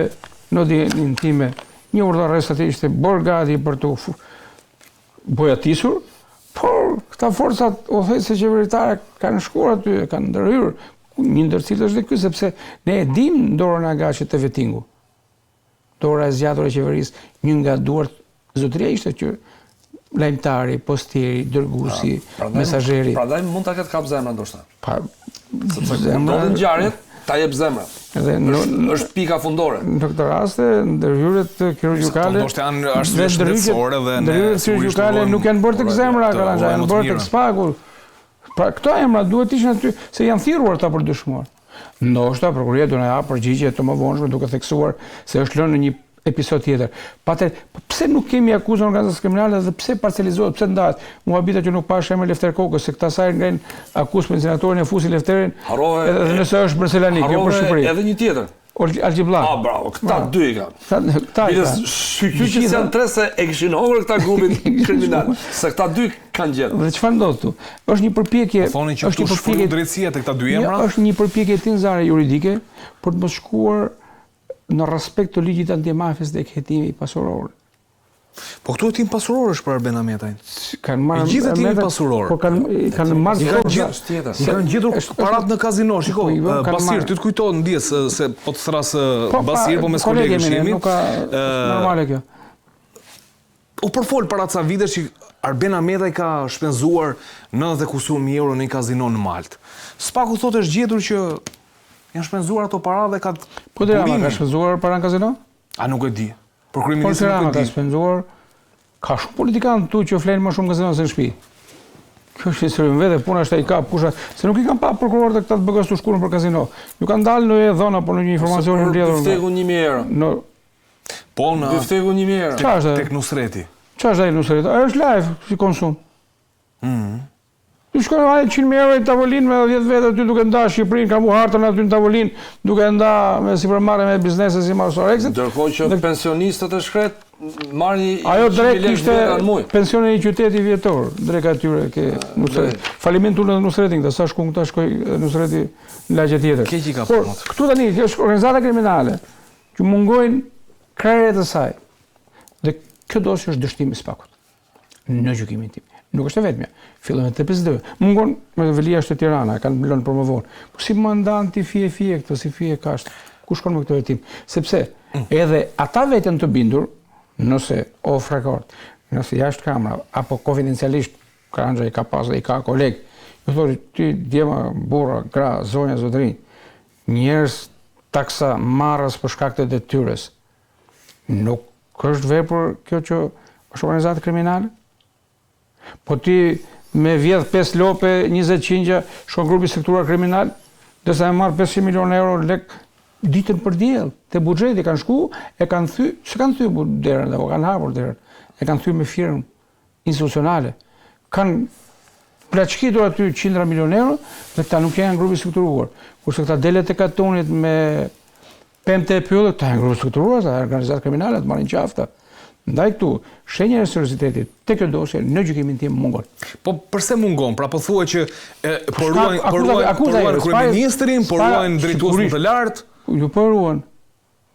në dijen time, një urdhër arresti ishte bërë gati për të bojatisur, por këta forcat udhëheqëse qeveritare kanë shkuar aty, kanë ndërhyrë, një ndër cilët është dhe ky, sepse ne e dim dorën e Agashit të Vetingu. Dora e zgjatur e qeverisë, një nga duart zotëria ishte që lajmtari, postieri, dërguesi, mesazheri. Prandaj mund ta ketë kap zemra ndoshta. Sepse Zemra- ndodhin ngjarjet, ta jep zemra. Edhe Është pika fundore. në këtë raste, ndërhyrjet kirurgjikale, ndoshta janë arsye shëndetësore dhe ne ndërhyrjet kirurgjikale nuk janë bërë tek zemra, Karanja, janë bërë tek SPAK-u. Pra këto emra duhet të ishin aty, se janë thirruar ta për dyshuar. Ndoshta prokuroria do na japë përgjigje të mëvonshme duke theksuar se është lënë në një episod tjetër. Pse nuk kemi akuzën organizatës kriminale dhe pse parcializohet, pse ndahet? Mua habita që nuk pash emrin Lefter Kokës, se këta sajrë ngrenë akuzë me senatorin e fusin Lefterin, edhe nëse është Bërselani, kjo për Shqipëri. Edhe një tjetër. Algjibllak. Bravo, këta dy i kanë. Këta i kanë. Shqyqyqës janë tre se e kishin hongër këta grupin kriminal. Se këta dy kanë gjetë. Dhe çfarë ndodh këtu? Është një përpjekje, Thoni që këtu shfrytëzohet drejtësia tek këta dy emra. Është një përpjekje tinzare juridike për të mos shkuar në respekt të ligjit antimafjes dhe hetimi i pasuror. Po këtu hetim pasuror është për Arben Ahmetajn. Kanë marrë Gjithë hetimi pasuror. Po kanë marrë I kanë gjetur parat në kazino, shiko. Basir, ty të kujtohet ndjes se po të thras Basir, po mes kolegësh jemi. Nuk ka normale kjo. U përfol para ca vitesh që Arben Ahmetaj ka shpenzuar 90 euro në një kazino në Maltë. SPAK-u thotë është gjetur që janë shpenzuar ato para dhe ka Po Tirana ka shpenzuar para në kazino? A nuk e di. Por Po kryeministri Tirana nuk e ka di. shpenzuar. Ka shumë politikanë këtu që flenë më shumë kazino se në shtëpi. Kjo është histori vetë, puna është ai ka pusha, se nuk i kanë pa prokurorët e këta të BG-s të shkuarën për kazino. Nuk kanë dalë në dhona apo në një informacion i mbledhur. Bifteku 1000 euro. Në Po në Bifteku 1000 euro. çfarë është? tek Nusreti. Çfarë është ai Nusret? Ai është live si konsum. Ti shkon ai 100.000 euro në tavolinë me 10 vete aty duke nda Shqipërinë, ka mu hartën aty në tavolinë, duke nda me sipërmarrje me biznese si Marsorexit. Ndërkohë që pensionistët e shkret marrin Ajo drejt 100.000 kishte lekë në muaj. pensionin i qytetit vjetor, drejt atyre ke Nusret. Falimin tunë Nusretin, dhe sa shkon këta shkoj Nusreti në lagje tjetër. Keq i ka Por punët. këtu tani kjo është organizata kriminale që mungojnë krerjet e saj. Dhe kjo dosje është dështimi i SPAK-ut. Në gjykimin tim. Nuk është e vetmja. Fillon me TPSD. Mungon me Velia është Tirana, kanë lënë për më vonë. Po si më ndan ti fije këto, si fije kasht. Ku shkon me këtë hetim? Sepse edhe ata veten të bindur, nëse off record, nëse jashtë kamera apo konfidencialisht Karanja i ka pas dhe i ka koleg, ju thotë ti djema, burra, gra, zonja, zotërinj, njerëz taksa marrës për shkak të detyrës. Nuk është vepër kjo që është organizatë kriminale? Po ti me vjedh 5 lope, 20 qingja, shkon grupi strukturar kriminal, dhe sa e marrë 500 milion euro lek ditën për diell, te buxheti kanë shku, e kanë thy, se kanë thy derën, apo kanë hapur derën, e kanë thy me firmë institucionale. Kanë plaçkitur aty 100 milion euro, dhe ta nuk janë grupi strukturuar. Kurse këta delet e katonit me pemte e pyllë, ta janë grupi strukturuar, ta janë organizatë kriminale, të marrin qafta. Ndaj këtu, shenja e seriozitetit te kjo dosje në gjykimin tim mungon. Po përse mungon? Pra po thuaj që poruajnë kryeministrin, poruajnë drejtuesin të lartë. Ju poruan.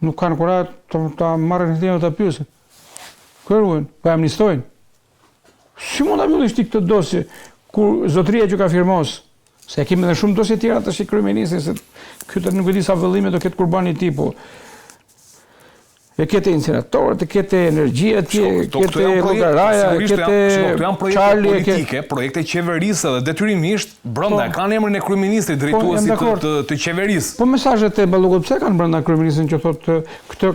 Nuk kanë kurat ta marrin hetimin ta pyesin. Poruajnë, po amnistojnë. Si mund ta mbyllish ti këtë dosje kur zotëria që ka firmos? Se kemi edhe shumë dosje tjera tash kryeministri, se ky nuk e di sa vëllime do ketë kurbani i tij, po e kete incineratorët, e kete energjia tje, kete llogaraja, kete Charlie, politike, projekte qeverisë dhe detyrimisht brenda kanë emrin e kryeministrit drejtuesit të qeverisë. Po mesazhet e Ballukut pse kanë brenda kryeministrin që thotë këtë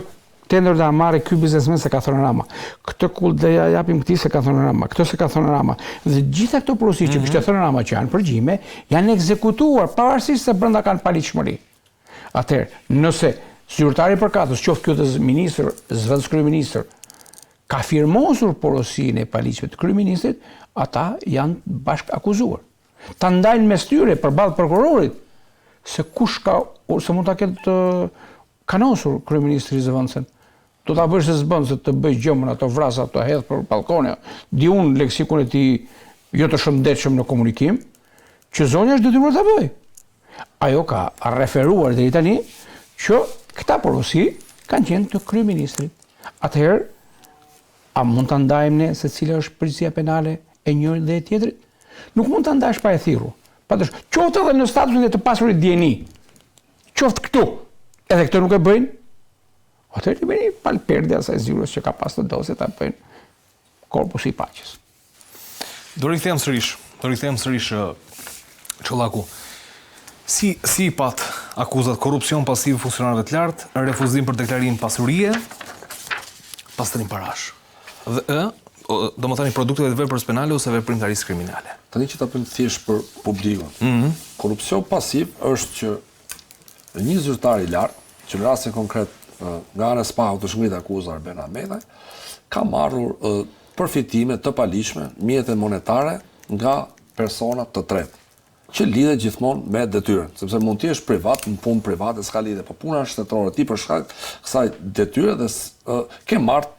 tender da marrë ky biznesmen se ka thënë Rama. Këtë kull dhe ja japim këtij se ka thënë Rama, këtë se ka thënë Rama. Dhe gjitha këto porosi që kishte thënë Rama që janë përgjime, janë ekzekutuar pavarësisht se brenda kanë paligjshmëri. Atëherë, nëse zyrtari përkatës, qoftë kjo të ministër, zëvendës kryeministër, ka firmosur porosinë e paligjshme të kryeministrit, ata janë bashkë akuzuar. Ta ndajnë mes tyre përballë prokurorit se kush ka, se mund ta ketë kanosur kryeministri zëvendësen. Do ta bësh se s'bën se të bëj gjëmën ato vrasa, ato hedh për balkone. Di unë leksikun e tij jo të shëndetshëm në komunikim, që zonja është detyruar ta bëjë. Ajo ka referuar deri tani që këta porosi kanë qenë të kryeministrit. Atëherë, a mund ta ndajmë ne se cila është përgjegjësia penale e njërit dhe e tjetrit? Nuk mund ta ndash pa e thirrur. Qoftë edhe në statusin e të pasurit dieni, qoftë këtu, edhe këtë nuk e bëjnë, atëherë i bëni palperde asaj zyrës që ka pas të dosje ta bëjnë korpusi i paqes. Do rikthehem sërish Çollaku. Si pat akuzat korrupsion pasiv funksionarëve të lartë, refuzim për deklarim pasurie, pastrim parash. Do më thani produkteve të veprës penale ose veprimtarisë kriminale. Tani që ta bëjmë thjesht për publikun. Korrupsion pasiv është që një zyrtar i lartë, që në rastin konkret nga ana e SPA-ut të shngrit akuza Arben Ahmetaj, ka marrur përfitime të palishme, mjete monetare nga persona të tretë, që lidhet gjithmonë me detyrën, sepse mund të jesh privat, në punë private s'ka lidhje, po puna shtetërore ti për shkak kësaj detyre dhe ke marrë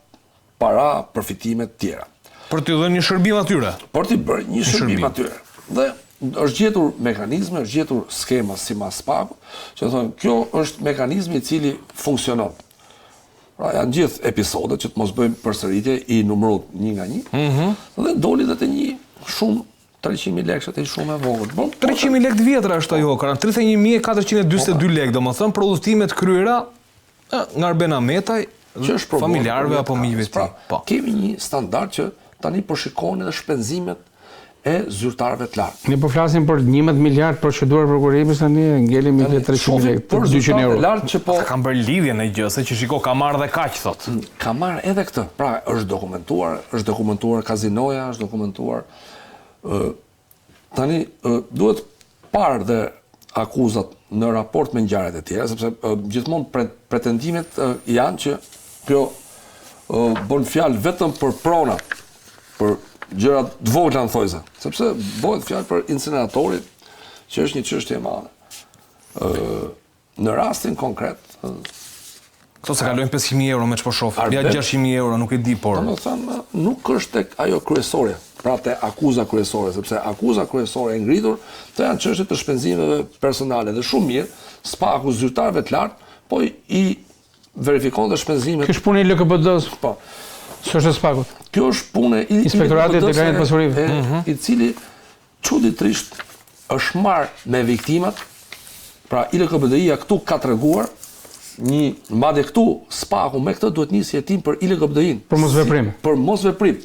para përfitime të tjera. Për t'i dhënë një shërbim atyre. Për t'i bërë një shërbim atyre. Dhe është gjetur mekanizme, është gjetur skema si mas SPA-ku, që thonë, kjo është mekanizmi i cili funksionon. Pra janë gjithë episodet që të mos bëjmë përsëritje i numërut një nga një, dhe doli dhe të një shumë 300.000 lekë, të shumë e vogël. 300.000 lekë të vjetra është ajo, kanë 31.442 lekë, domethënë produktime të kryera nga Arben Ahmetaj, familjarëve apo miqve të tij. Kemi një standard që tani po shikoni edhe shpenzimet e zyrtarëve të lartë. Ne po flasim për 11 miliard procedurë prokurimit tani, ngelim me 300.000 lekë, për 200 euro. Lartë që po ka bërë lidhje në gjë, se që shiko ka marrë dhe kaq thot. Ka marrë edhe këtë. Pra është dokumentuar kazinoja, është dokumentuar tani duhet parë dhe akuzat në raport me ngjarjet e tjera, sepse gjithmonë pretendimet janë që kjo bën fjalë vetëm për prona, për gjëra të vogla në thojza, sepse bëhet fjalë për incineratorin, që është një çështje e madhe. Në rastin konkret, këto se kalojnë 500.000 euro me ç'po shoh, ja 600.000 euro, nuk e di, por domethënë nuk është tek ajo kryesorja, pra te akuza kryesore, sepse akuza kryesore e ngritur, të janë çështje të shpenzimeve personale dhe shumë mirë, SPA-ku zyrtarëve të lartë, po i verifikon dhe shpenzimet. Kjo është punë e LKPD-s. Po. S'është e SPA-kut. Kjo është punë i Inspektoratit të Deklarimit të Pasurive, i cili çuditërisht është marrë me viktimat. Pra ILKBDI-ja këtu ka treguar madje këtu SPA-ku me këtë duhet nisë jetim për ILKBDI-n. Për mosveprim. Për mosveprim.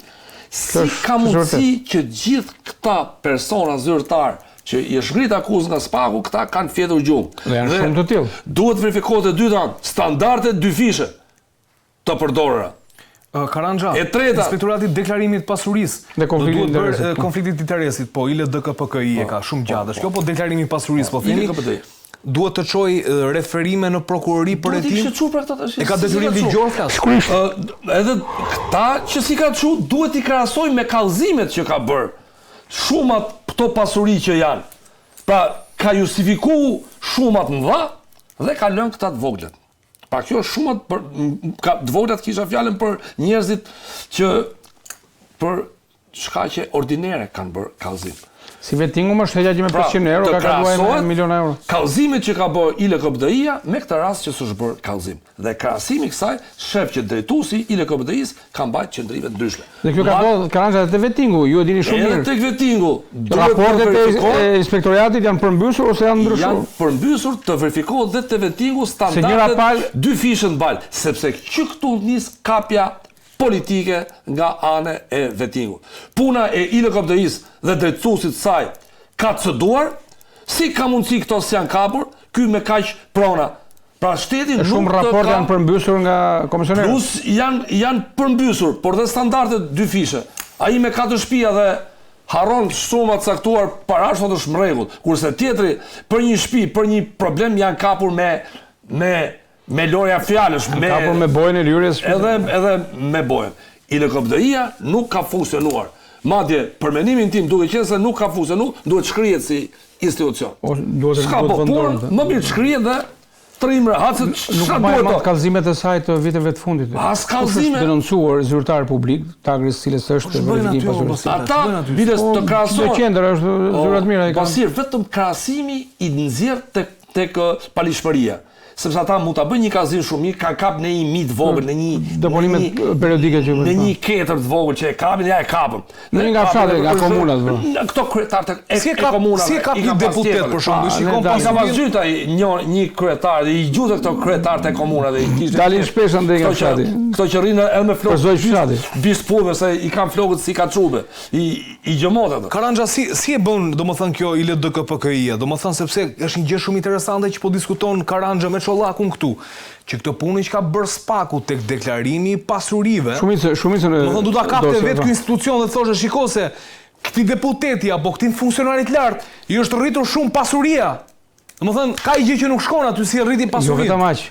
Si ka mundësi që gjithë këta persona zyrtar që i është ngrit akuzë nga SPA-ku, këta kanë fjetur gjumë. Dhe janë shumë të tillë. Duhet verifikohet e dyta standardet dy fishe të përdorura. Karanja, e treta, Inspektorati i Deklarimit të Pasurisë dhe konfliktit të interesit, po ILDKPKI e ka shumë gjatë. Kjo po deklarimi i pasurisë, po themi, duhet të çoj referime në prokurori për hetim. E ka detyrim ligjor flas. Edhe këta që si ka çu duhet i krahasojmë me kallëzimet që ka bër. Shumat këto pasuri që janë. Pra ka justifikuar shumat mëdha dhe ka lënë këta të voglat. Pa kjo shumat të voglat kisha fjalën për njerëzit që për shkaqe ordinere kanë bërë kallëzim. Si vetingu më shtetja që me 500 euro, ka kaluar me 1 milion euro. Kallëzimet që ka bërë ILKBDI-ja me këtë rast që s'është bërë kallëzim. Dhe krahasimi kësaj shef që drejtuesi ILKBDI-s ka mbajtur qendrime ndryshme. Dhe kjo ka bërë Karanja te vetingu, ju e dini shumë mirë. Edhe tek vetingu. Raportet e inspektoratit janë përmbysur ose janë ndryshuar? Janë përmbysur, të verifikohet dhe te vetingu standardet dy fishën bal, sepse që këtu nis kapja politike nga ana e vetingu. Puna e ILKBDI-s dhe drejtuesit saj ka cëduar, si ka mundësi këto si janë kapur, ky me kaq prona. Pra shteti nuk shumë raporte janë përmbysur nga komisioneri. Plus janë përmbysur, por dhe standardet dy fishe. Ai me 4 shtëpia dhe harron suma të caktuar parash thotë është mregull, kurse tjetri për një shtëpi, për një problem janë kapur me lorja fjalësh, kapur me bojën e lirjes. Edhe me bojën. ILKBDI-ja nuk ka funksionuar. Madje për mendimin tim duke qenë se nuk ka funksionuar, duhet shkrihet si institucion. S'ka po punë, më mirë shkrihet dhe trimre, hacë Nuk çfarë ma e duhet matë to? kallëzimet e saj të viteve të fundit. As Kush kallëzime? është denoncuar zyrtar publik, Tagris, cilës është verifikim pasurisë. Ata bides të krahasohen. Në qendër është zyrat mira i kanë. Pasir, vetëm krahasimi i nxjerr tek palishmëria. Sepse ata mund ta bëjnë një kallëzim shumë mirë, kanë kap në një mit vogël, në një Deponimet periodike që në një ketër të vogël që e kapin, ja e kapën. Në një nga fshatet, nga komunat, bro. Këto kryetarët e Si ka komunave. si ka një deputet për shembull, shikon Ka pas pas gjyta një kryetar, i gjutë këto kryetarët e komunave, Dalin shpesh ndaj nga fshati. Këto që rrinë edhe me flokë. Përzoj fshati. Bispove se i kanë flokët si kaçube. I gjemot ato. Karanja, si e bën, domethënë kjo ILDKPKI-ja, domethënë sepse është një gjë shumë interesante që po diskuton Karanja me Çollakun këtu, që këtë punë që ka bërë spaku tek deklarimi i pasurive. Shumicën e Domethënë du ta kapte vetë ky institucion dhe thoshte shiko se këtij deputeti apo këtij funksionarit lart i është rritur shumë pasuria. Domethënë ka një gjë që nuk shkon aty si rriti Jo pasurinë. vetëm aq,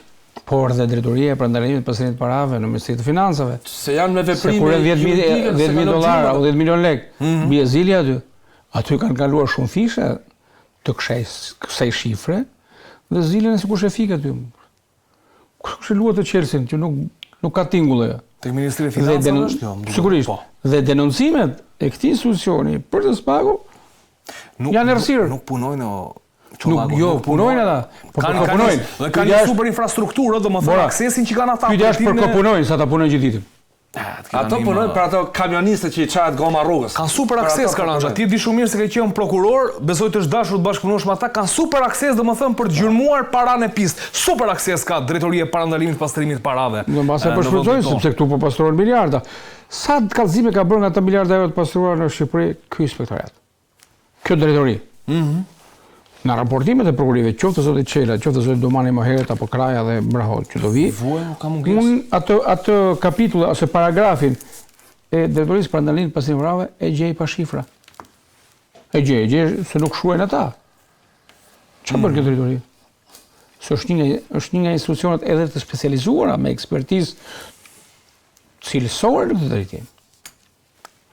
por dhe drejtoria e prandarimit të pasurisë të parave në Ministrinë të Financave. Se janë me Se veprime kur e 10.000 dollar apo 10 milion lek, bie zili aty kanë kaluar shumë fishe të kësaj shifre dhe zilën e sikush e fik aty. Kush e luat të Chelsea që nuk ka tingull ajo. Tek Ministri i Financave është jo. Sigurisht. Dhe denoncimet e këtij institucioni për të spaku janë errësirë. Nuk punojnë Nuk punojnë ata. Po punojnë. Dhe kanë një super infrastrukturë, domethënë aksesin që kanë ata. Pyetja është për punojnë, sa ata punojnë gjithë ditën. Ato punojnë për ato kamionistët që i çahet goma rrugës. Kanë super akses Karanja. Ti di shumë mirë se ke qenë prokuror, besoj të dashur të bashkëpunosh me ata, kanë super akses domethënë për të gjurmuar paranë në pistë. Super akses ka drejtoria e parandalimit të pastrimit të parave. Do mbase po shfrytëzojnë sepse këtu po pastrohen miliarda. Sa kallëzime ka bërë nga ato miliarda euro të pastruar në Shqipëri ky inspektorat? Kjo drejtori. Në raportimet e prokurorëve, qoftë zoti Çela, qoftë zoti Domani më herët apo Kraja dhe Brahot që do vi. Ka mungesë. Unë atë kapitull ose paragrafin e drejtorisë parandalimit të pastrimit të parave e gjej pa shifra. E gjej se nuk shuajnë ata. Çfarë bën kjo drejtori? Se është një nga institucionet edhe të specializuara me ekspertizë cilësore në këtë drejtim.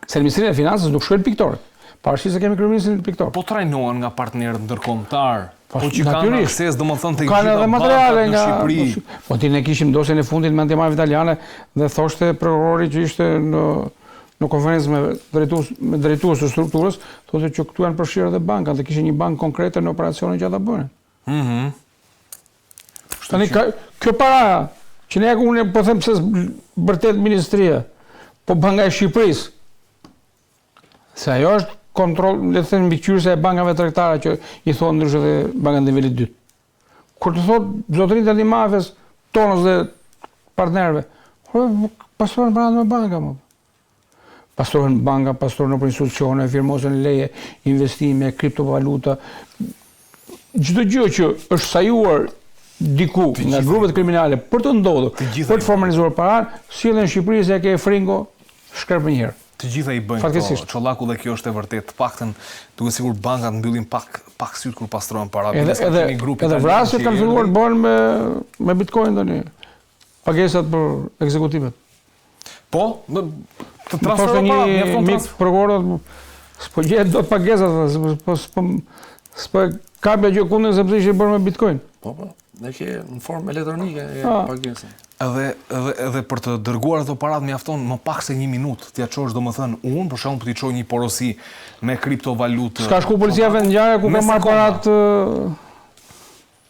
Se në Ministrinë e Financës nuk shuajnë piktorët. Pavarësisht se kemi kryeministrin piktor. Po trajnohen nga partnerët ndërkombëtar. Po që kanë natyrisht. akses domethënë tek Kanë edhe materiale në nga Shqipëri. Po ti ne kishim dosjen e fundit me antimafia italiane dhe thoshte prokurori që ishte në konferencë me drejtues të strukturës, thoshte që këtu janë përfshirë edhe bankat, dhe kishte një bankë konkrete në operacionin që ata bënin. Tani kjo para që ne unë po them se vërtet ministria, po Banka e Shqipërisë. Se ajo është kontroll, le të thënë mbikëqyrëse e bankave tregtare që i thonë ndryshe dhe banka në nivelit 2. Kur të thotë zotërinë të antimafjes, tonës dhe partnerëve, pastrohen pranë me banka më. Pastrohen banka, pastrohen nëpër institucione, firmosen leje, investime, kriptovaluta. Çdo gjë që është sajuar diku nga grupet kriminale për të ndodhur, për të formalizuar paranë, sillen në Shqipëri se ke fringo shkërp një herë. Të gjitha i bëjnë këto. Çollaku dhe kjo është e vërtetë. Të paktën duke sigur bankat mbyllin pak syt kur pastrohen para. Edhe vrasjet kanë filluar të bëhen me Bitcoin tani. Pagesat për ekzekutimet. Po, të transferohen para, një mik prokurorët s'po gjet dot pagesat, s'po kapja gjë kundër sepse ishte bërë me Bitcoin. Po, ne ke në formë elektronike pagesën. Edhe për të dërguar ato paratë mjafton më pak se 1 minutë. T'ia çosh domethënë unë, për shembull, po t'i çoj një porosi me kriptovalutë. S'ka shku policia vend ngjarje ku ka marrë paratë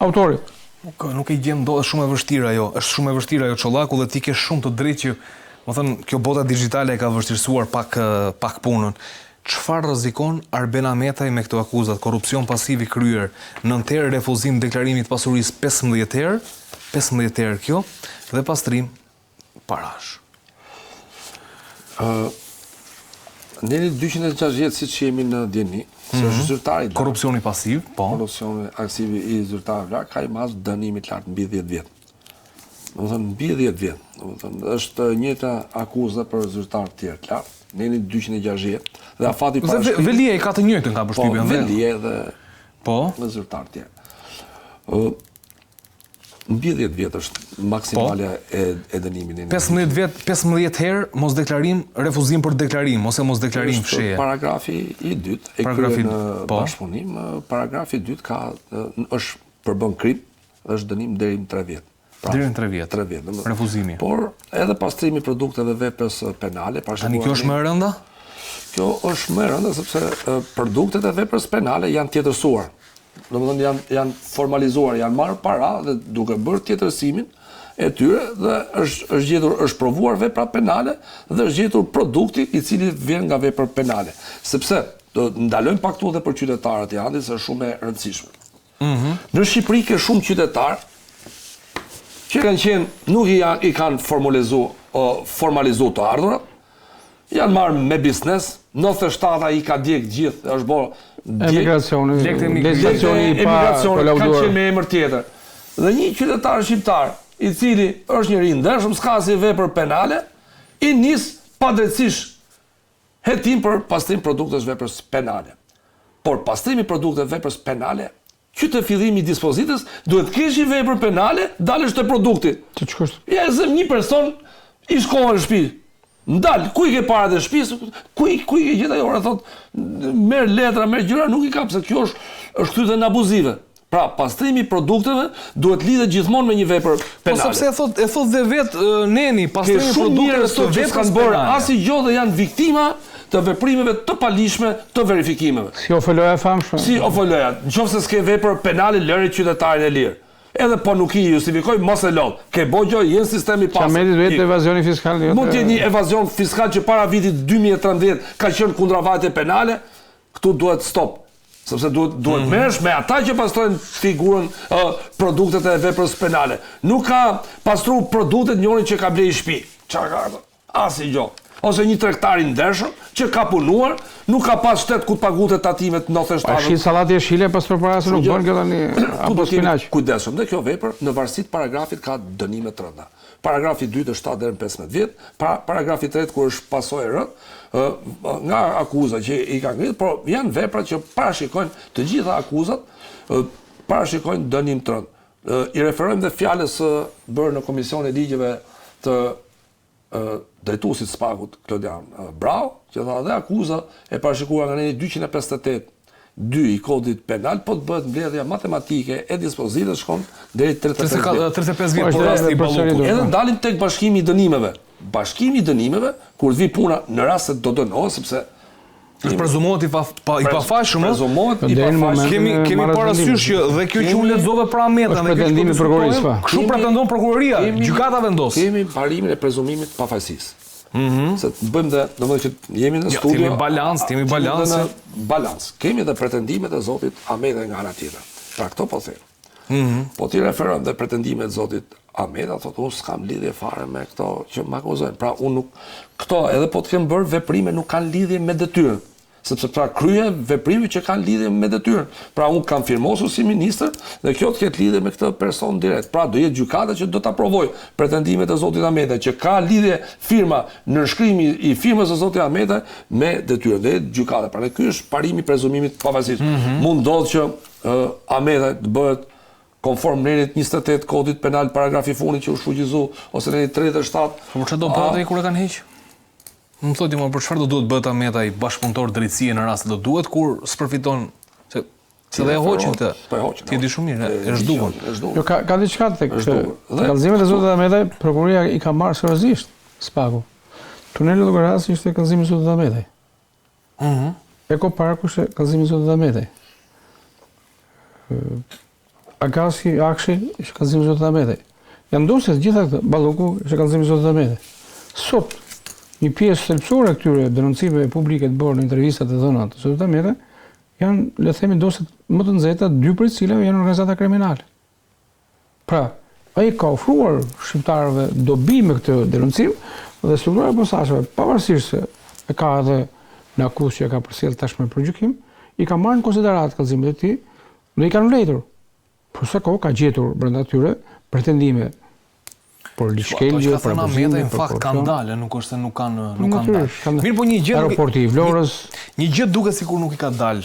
autorit. Nuk e gjem do, është shumë e vështirë ajo. Është shumë e vështirë ajo Çollaku dhe ti ke shumë të drejtë që, domethënë, kjo bota digjitale e ka vështirësuar pak punën. Çfarë rrezikon Arben Ahmetaj me këto akuzat? Korrupsion pasiv i kryer, 9 herë refuzim deklarimit pasurisë, 15 herë kjo, dhe pastrim parash. Neni 260 siç jemi në Djeni, se është zyrtari. Korrupsioni pasiv, po. Korrupsioni pasiv i zyrtarit lart ka i mas dënimit lart mbi 10 vjet. Domethënë mbi 10 vjet. Domethënë është njëjta akuzë për zyrtar të tjerë lart. Neni 260 dhe afati parashkrim. Velia i ka të njëjtën nga përshtypjen. Po, Velia dhe po me zyrtar të tjerë. Mbi 10 vjet është maksimale e dënimit. 15 herë mos deklarim, refuzim për deklarim ose mos deklarim fshehje. Paragrafi i dytë e kryen bashkëpunim, paragrafi i dytë është përbën krim, është dënim deri në 3 vjet. Deri në 3 vjet. 3 vjet. Refuzimi. Por edhe pastrimi produkteve veprës penale, Tani kjo është më e rënda? Kjo është më e rënda sepse produktet e veprës penale janë tjetërsuar. Domethënë janë formalizuar, janë marrë para dhe duke bërë tjetërsimin e tyre dhe është provuar vepra penale dhe është gjetur produkti i cili vjen nga vepra penale. Sepse do ndalojmë pak këtu edhe për qytetarët e Andit, se është shumë e rëndësishme. Në Shqipëri ka shumë qytetarë që kanë qenë, nuk i kanë formalizuar të ardhurat, janë marrë me biznes, 97 i ka djeg gjithë, është bërë emigracioni ka qenë me emër tjetër. Dhe një qytetar shqiptar, i cili është njëri ndershëm, s'ka si vepër penale, i nis padrejtisht hetim për pastrim produkteve veprës penale. Por pastrimi produkteve veprës penale, që të fillimi i dispozitës, duhet kesh një vepër penale, dalësh te produkti. Ja zëm një person i shkohen në shtëpi. Ndal, ku i ke parat e shtëpisë? Ku i ke gjetë ajo? Thot, merr letra, merr gjëra, nuk i ka, pse kjo është kthyer në abuzive. Pra, pastrimi i produkteve duhet lidhet gjithmonë me një vepër penale. Po sepse e thot dhe vetë Neni, pastrimi i produkteve të veprës penale. Asnjë dhe janë viktima të veprimeve të palishme të verifikimeve. Si ofoloja e famshme. Si ofoloja. Nëse s'ke vepër penale, lëri qytetarin e lirë. Edhe po nuk i justifikoj, mos e lodh. Ke bogjo, jenë sistemi pasur. Qameti duhet evazioni fiskal. Mund të jetë një evazion fiskal që para vitit 2013 ka qenë kundravajtje penale, këtu duhet stop. Sepse duhet merresh me ata që pastrojnë figurën produktet e veprës penale. Nuk ka pastruar produktet njëri që ka blej shtëpi. Çfarë ka ato? Asnjë. Ose një tregtar i ndershëm që ka punuar, nuk ka pas shtet ku të paguante tatimet 97. Ashi sallati e shile pas përpara se nuk bën kjo tani apo spinaq. Kujdesshëm, dhe kjo vepër në varësi të paragrafit ka dënime të rënda. Paragrafi 2 është 7 deri në 15 vjet, paragrafi 3 kur është pasojë rënd nga akuza që i ka ngritur, por janë vepra që parashikojnë të gjitha akuzat, parashikojnë dënim të rënd. I referojmë dhe fjalës bërë në Komisionin e Ligjeve të drejtuesit Spagut Klodian Brau, që tha dhe akuza e parashikuar nga Neni 258-2 i kodit penal, po të bëhet mbledhja matematike e dispozitës shkon deri 35 vjet por rasti i ballukut. Edhe dalim tek bashkimi i dënimeve. Bashkimi i dënimeve kur të vi puna në rast se do dënohet, sepse është prezumohet i pafajshëm. Prezumohet i pafajshëm. Kemi parasysh që dhe kjo që unë lexova për Ahmetan dhe pretendimi i prokurorisë. Kështu pretendon prokuroria, gjykata vendos. Kemi parimin e prezumimit të pafajësisë. Se të bëjmë dhe, domethënë që jemi në studio. Kemi balans. Kemi dhe pretendimet e zotit Ahmeta nga ana tjetër. Pra këto po them. Po ti referon dhe pretendimet e zotit Ahmeta, thotë unë s'kam lidhje fare me këto që më akuzojnë. Pra unë nuk këto edhe po të kem bërë veprime nuk kanë lidhje me detyrën. Sepse pra krye veprime që kanë lidhje me detyrën. Pra unë kam firmosur si ministër dhe kjo të ketë lidhje me këtë person direkt. Pra do jetë gjykata që do ta provojë pretendimet e zotit Ahmeta që ka lidhje firma në nënshkrimi i firmës së zotit Ahmeta me detyrën. Dhe gjykata. Pra ky është parimi i prezumimit të pavajësisë. Mund ndodh që Ahmeta të bëhet konform Nenit 28 kodit penal paragrafi fundit që u shfuqizu ose Nenit 37. Po çfarë do bëhet ai kur e kanë heq? Më thotë më për çfarë do duhet bëhet Ahmeta i bashkëpunëtor drejtësie në rast se do duhet kur s'përfiton se dhe e hoqin këtë. Po e hoqin. Ti e di shumë mirë, është zhdukur. Jo ka diçka tek kallëzimet e zotit Ahmeta, prokuroria i ka marrë seriozisht Spaku. Tuneli Llogarasi ishte kallëzimi i zotit Ahmetaj. Eko Parku ishte kallëzimi i zotit Ahmetaj. Agasi Akshi ishte kallëzimi i zotit Ahmetaj. Janë ndosur të gjitha këto, Balluku ishte kallëzimi i zotit Ahmetaj. Sot një pjesë thelbësore e këtyre denoncimeve publike të bërë në intervistat e dhëna të zotit Ahmetaj janë, le të themi, ndosur më të nxehta, 2 prej cilave janë organizata kriminale. Pra, ai ka ofruar shqiptarëve dobi me këtë denoncim dhe struktura e posaçeve, pavarësisht se e ka edhe në akuzë që e ka përcjell tashmë për gjykim, i ka marrë në konsiderat kallëzimet e tij dhe i kanë mbledhur. Por sa kohë ka gjetur brenda tyre pretendime por liçkelje, për abuzimin në fakt kanë dalë, nuk është se nuk kanë dalë. Mirë, po një gjë aeroporti i Vlorës, një gjë duket sikur nuk i ka dalë